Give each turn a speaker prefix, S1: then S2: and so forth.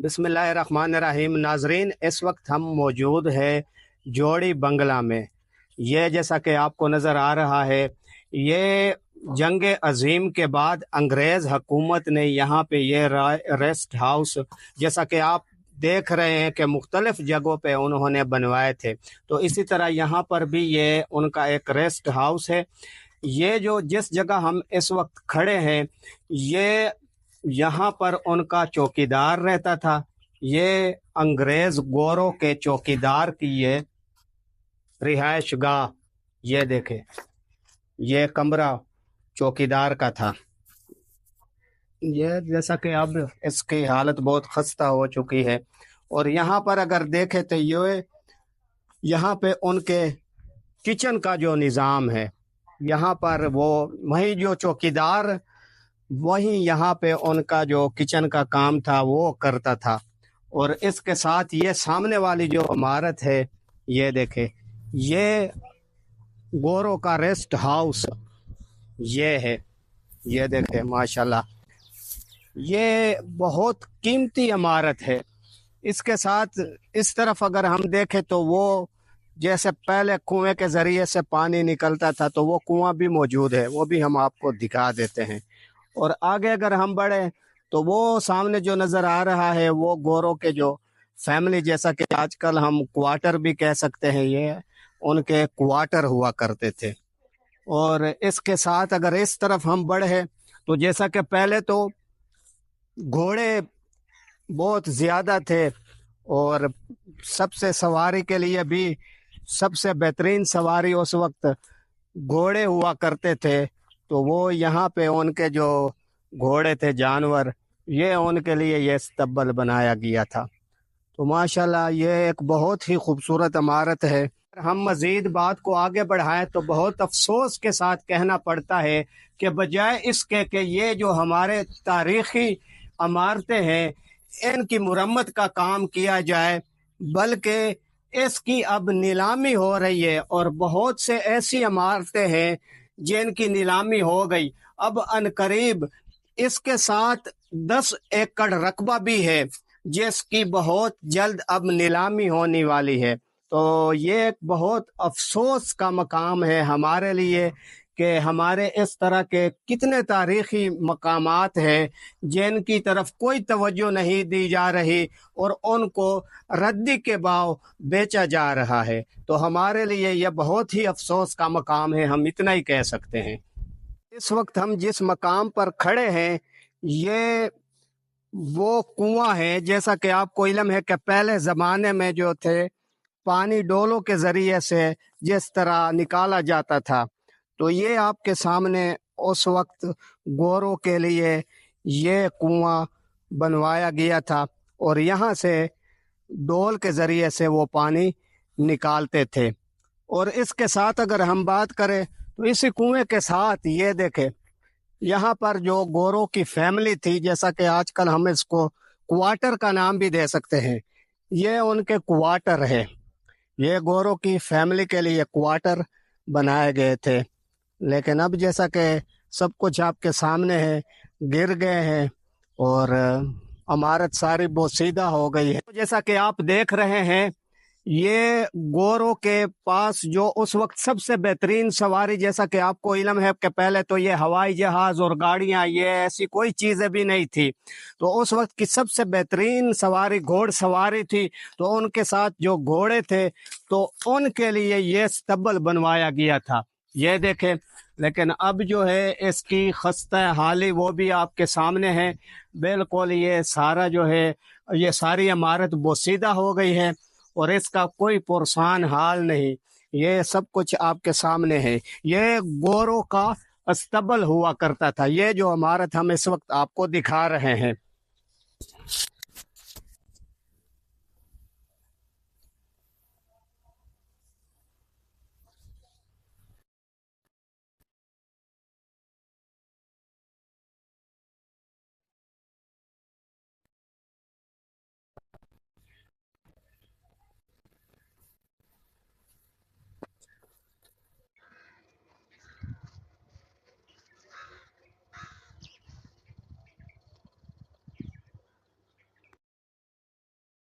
S1: बिस्मिल्लाहिर्रहमानिर्रहीम। नाजरीन, इस वक्त हम मौजूद है जोड़ी बंगला में। ये जैसा कि आपको नज़र आ रहा है, ये जंग अजीम के बाद अंग्रेज़ हुकूमत ने यहाँ पे ये रेस्ट हाउस, जैसा कि आप देख रहे हैं कि मुख्तलिफ जगहों पे उन्होंने बनवाए थे, तो इसी तरह यहाँ पर भी ये उनका एक रेस्ट हाउस है। ये जो जिस जगह हम इस वक्त खड़े हैं, ये यहाँ पर उनका चौकीदार रहता था। ये अंग्रेज गोरों के चौकीदार की ये रिहाइश गाह, ये देखे, ये कमरा चौकीदार का था। ये जैसा कि अब इसकी हालत बहुत खस्ता हो चुकी है। और यहाँ पर अगर देखे तो ये यहाँ पे उनके किचन का जो निज़ाम है, यहाँ पर वो वही जो चौकीदार वही यहाँ पे उनका जो किचन का काम था वो करता था। और इसके साथ ये सामने वाली जो इमारत है, ये देखे, ये गोरों का रेस्ट हाउस ये है। ये देखे माशाल्लाह, ये बहुत कीमती इमारत है। इसके साथ इस तरफ अगर हम देखें तो वो जैसे पहले कुएं के ज़रिए से पानी निकलता था, तो वो कुआं भी मौजूद है, वो भी हम आपको दिखा देते हैं। और आगे अगर हम बढ़े तो वो सामने जो नज़र आ रहा है वो गोरों के जो फैमिली, जैसा कि आजकल हम क्वार्टर भी कह सकते हैं, ये उनके क्वार्टर हुआ करते थे। और इसके साथ अगर इस तरफ हम बढ़े तो जैसा कि पहले तो घोड़े बहुत ज़्यादा थे और सबसे सवारी के लिए भी सबसे बेहतरीन सवारी उस वक्त घोड़े हुआ करते थे। तो वो यहाँ पे उनके जो घोड़े थे जानवर, ये उनके लिए ये स्तब्बल बनाया गया था। तो माशाल्लाह ये एक बहुत ही खूबसूरत इमारत है। हम मज़ीद बात को आगे बढ़ाएं तो बहुत अफसोस के साथ कहना पड़ता है कि बजाय इसके कि ये जो हमारे तारीख़ी इमारतें हैं इनकी मुरम्मत का काम किया जाए, बल्कि इसकी अब नीलामी हो रही है। और बहुत से ऐसी इमारतें हैं जिनकी नीलामी हो गई। अब अनकरीब इसके साथ 10 एकड़ रकबा भी है जिसकी बहुत जल्द अब नीलामी होने वाली है। तो ये एक बहुत अफसोस का मकाम है हमारे लिए कि हमारे इस तरह के कितने तारीख़ी मकामात हैं जिनकी तरफ कोई तवज्जो नहीं दी जा रही और उनको रद्दी के भाव बेचा जा रहा है। तो हमारे लिए यह बहुत ही अफसोस का मकाम है, हम इतना ही कह सकते हैं। इस वक्त हम जिस मकाम पर खड़े हैं ये वो कुआं है। जैसा कि आपको इल्म है कि पहले ज़माने में जो थे पानी डोलों के ज़रिए से जिस तरह निकाला जाता था, तो ये आपके सामने उस वक्त गोरों के लिए ये कुआं बनवाया गया था और यहाँ से डोल के ज़रिए से वो पानी निकालते थे। और इसके साथ अगर हम बात करें तो इसी कुएं के साथ ये देखें, यहाँ पर जो गोरों की फैमिली थी, जैसा कि आजकल हम इसको क्वार्टर का नाम भी दे सकते हैं, ये उनके क्वार्टर है। ये गोरों की फैमिली के लिए क्वार्टर बनाए गए थे, लेकिन अब जैसा कि सब कुछ आपके सामने है, गिर गए हैं और इमारत सारी बोसीदा हो गई है। जैसा कि आप देख रहे हैं, ये गोरों के पास जो उस वक्त सबसे बेहतरीन सवारी, जैसा कि आपको इल्म है कि पहले तो ये हवाई जहाज और गाड़ियां, ये ऐसी कोई चीजें भी नहीं थी, तो उस वक्त की सबसे बेहतरीन सवारी घोड़ सवारी थी। तो उनके साथ जो घोड़े थे तो उनके लिए ये स्तब्बल बनवाया गया था, ये देखें। लेकिन अब जो है इसकी खस्ता हाली वो भी आपके सामने है। बिल्कुल ये सारा जो है, ये सारी इमारत बोसीदा हो गई है और इसका कोई पुरसान हाल नहीं। ये सब कुछ आपके सामने है। ये गोरों का अस्तबल हुआ करता था, ये जो इमारत हम इस वक्त आपको दिखा रहे हैं।